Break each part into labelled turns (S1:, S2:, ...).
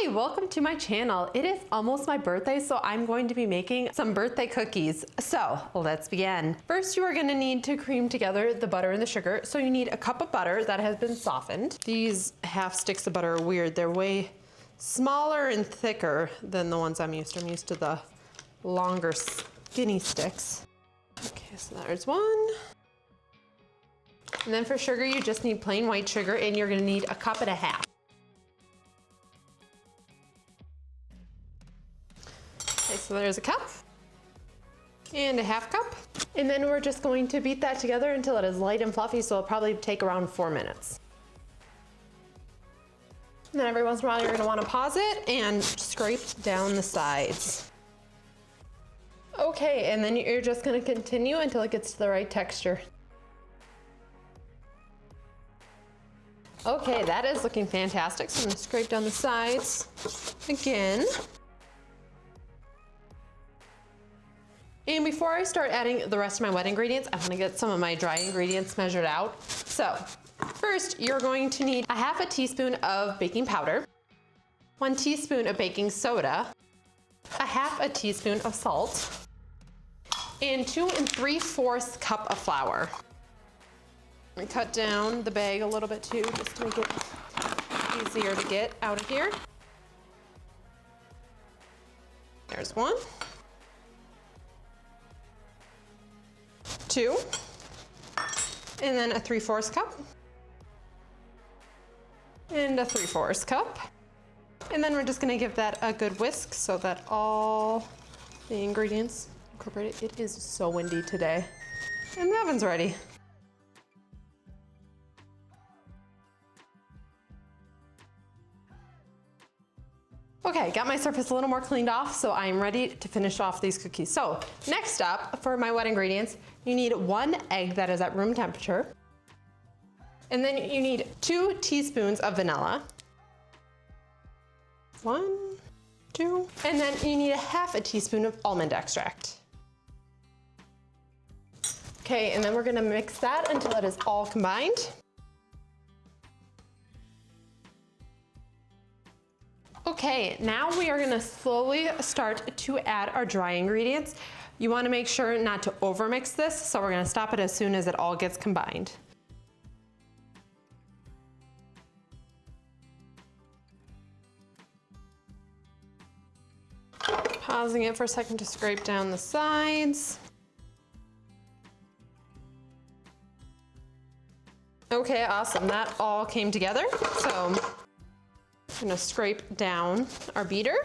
S1: Hi, welcome to my channel. It is almost my birthday, so I'm going to be making some birthday cookies. So let's begin. First, you are gonna need to cream together the butter and the sugar. So you need a cup of butter that has been softened. These half sticks of butter are weird. They're way smaller and thicker than the ones I'm used to. I'm used to the longer skinny sticks. Okay, so there's one. And then for sugar, you just need plain white sugar, and you're gonna need a cup and a half. Okay, so there's a cup and a half cup. And then we're just going to beat that together until it is light and fluffy, so it'll probably take around 4 minutes. And then every once in a while you're gonna wanna pause it and scrape down the sides. Okay, and then you're just gonna continue until it gets to the right texture. Okay, that is looking fantastic. So I'm gonna scrape down the sides again. And before I start adding the rest of my wet ingredients, I wanna get some of my dry ingredients measured out. So first, you're going to need a half a teaspoon of baking powder, 1 teaspoon of baking soda, a half a teaspoon of salt, and 2 3/4 cup of flour. I'm gonna cut down the bag a little bit too, just to make it easier to get out of here. There's 1. 2, and then a 3/4 cup, and a 3/4 cup. And then we're just gonna give that a good whisk so that all the ingredients incorporate it. It is so windy today. And the oven's ready. Okay, got my surface a little more cleaned off, so I'm ready to finish off these cookies. So next up, for my wet ingredients, you need 1 egg that is at room temperature. And then you need 2 teaspoons of vanilla. 1, 2, and then you need a half a teaspoon of almond extract. Okay, and then we're gonna mix that until it is all combined. Okay, now we are gonna slowly start to add our dry ingredients. You wanna make sure not to overmix this, so we're gonna stop it as soon as it all gets combined. Pausing it for a second to scrape down the sides. Okay, awesome, that all came together. So I'm gonna scrape down our beater.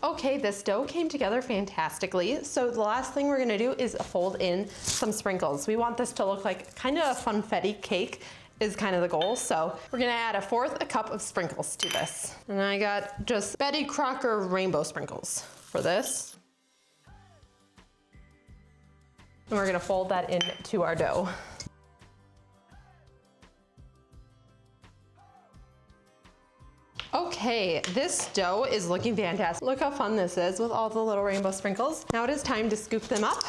S1: Okay, this dough came together fantastically. So the last thing we're gonna do is fold in some sprinkles. We want this to look like kind of a funfetti cake is kind of the goal. So we're gonna add 1/4 cup of sprinkles to this. And I got just Betty Crocker rainbow sprinkles for this. And we're gonna fold that into our dough. Okay, this dough is looking fantastic. Look how fun this is with all the little rainbow sprinkles. Now it is time to scoop them up.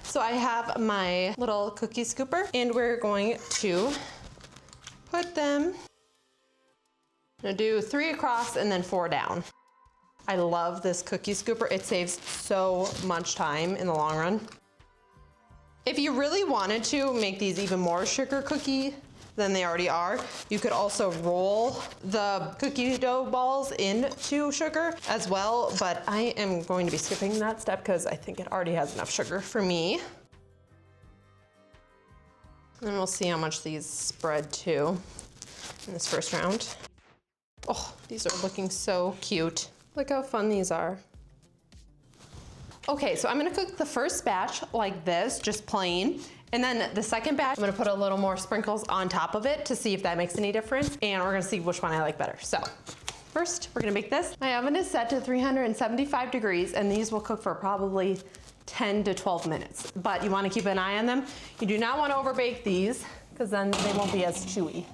S1: So I have my little cookie scooper, and we're going to put them, I'm gonna do 3 across and then 4 down. I love this cookie scooper. It saves so much time in the long run. If you really wanted to make these even more sugar cookie than they already are, you could also roll the cookie dough balls into sugar as well, but I am going to be skipping that step because I think it already has enough sugar for me. And we'll see how much these spread to in this first round. Oh, these are looking so cute. Look how fun these are. Okay, so I'm gonna cook the first batch like this, just plain. And then the second batch, I'm gonna put a little more sprinkles on top of it to see if that makes any difference. And we're gonna see which one I like better. So first, we're gonna make this. My oven is set to 375 degrees, and these will cook for probably 10 to 12 minutes. But you wanna keep an eye on them. You do not wanna overbake these, because then they won't be as chewy.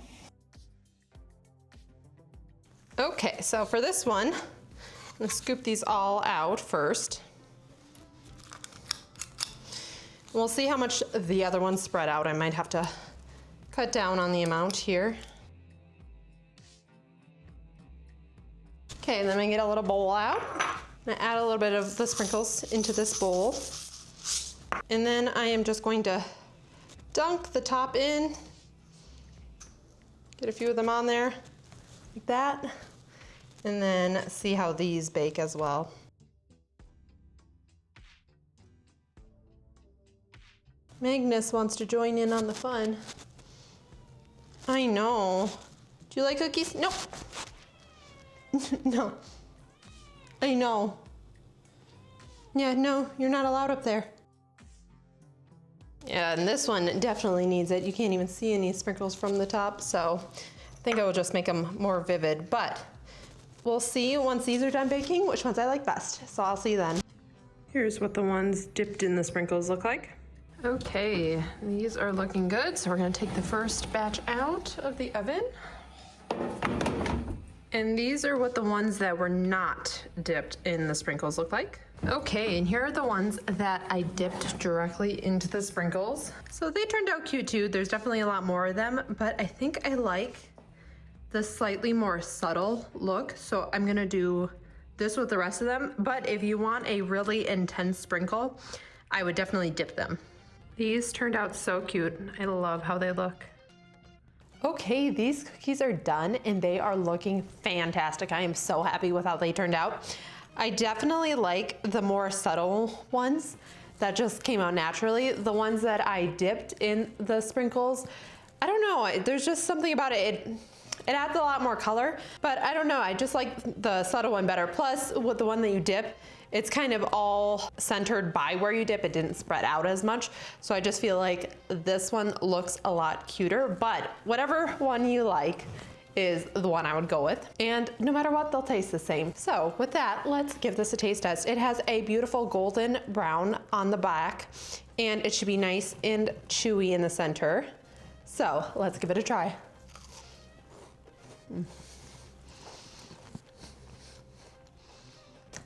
S1: Okay, so for this one, I'm gonna scoop these all out first. We'll see how much the other ones spread out. I might have to cut down on the amount here. Okay, and then I get a little bowl out. I add a little bit of the sprinkles into this bowl. And then I am just going to dunk the top in. Get a few of them on there, like that. And then see how these bake as well. Magnus wants to join in on the fun. I know. Do you like cookies? No. No. I know. Yeah, no, you're not allowed up there. Yeah, and this one definitely needs it. You can't even see any sprinkles from the top, so I think I will just make them more vivid. But we'll see once these are done baking which ones I like best. So I'll see you then. Here's what the ones dipped in the sprinkles look like. Okay, these are looking good. So we're gonna take the first batch out of the oven. And these are what the ones that were not dipped in the sprinkles look like. Okay, and here are the ones that I dipped directly into the sprinkles. So they turned out cute too. There's definitely a lot more of them, but I think I like the slightly more subtle look. So I'm gonna do this with the rest of them. But if you want a really intense sprinkle, I would definitely dip them. These turned out so cute. I love how they look. Okay, these cookies are done and they are looking fantastic. I am so happy with how they turned out. I definitely like the more subtle ones that just came out naturally. The ones that I dipped in the sprinkles, I don't know, there's just something about it. It adds a lot more color, but I don't know, I just like the subtle one better. Plus, with the one that you dip, it's kind of all centered by where you dip. It didn't spread out as much. So I just feel like this one looks a lot cuter, but whatever one you like is the one I would go with. And no matter what, they'll taste the same. So with that, let's give this a taste test. It has a beautiful golden brown on the back, and it should be nice and chewy in the center. So let's give it a try.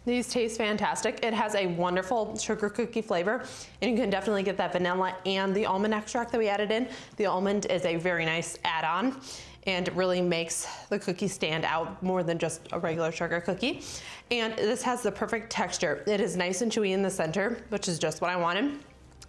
S1: These taste fantastic. It has a wonderful sugar cookie flavor, and you can definitely get that vanilla and the almond extract that we added in. The almond is a very nice add-on and really makes the cookie stand out more than just a regular sugar cookie. And this has the perfect texture. It is nice and chewy in the center, which is just what I wanted.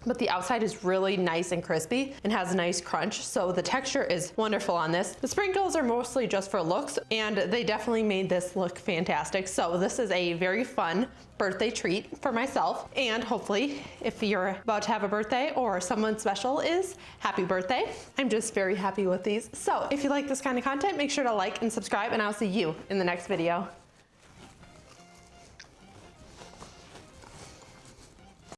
S1: But the outside is really nice and crispy and has a nice crunch. So the texture is wonderful on this. The sprinkles are mostly just for looks, and they definitely made this look fantastic. So this is a very fun birthday treat for myself. And hopefully if you're about to have a birthday or someone special is, happy birthday. I'm just very happy with these. So if you like this kind of content, make sure to like and subscribe, and I'll see you in the next video.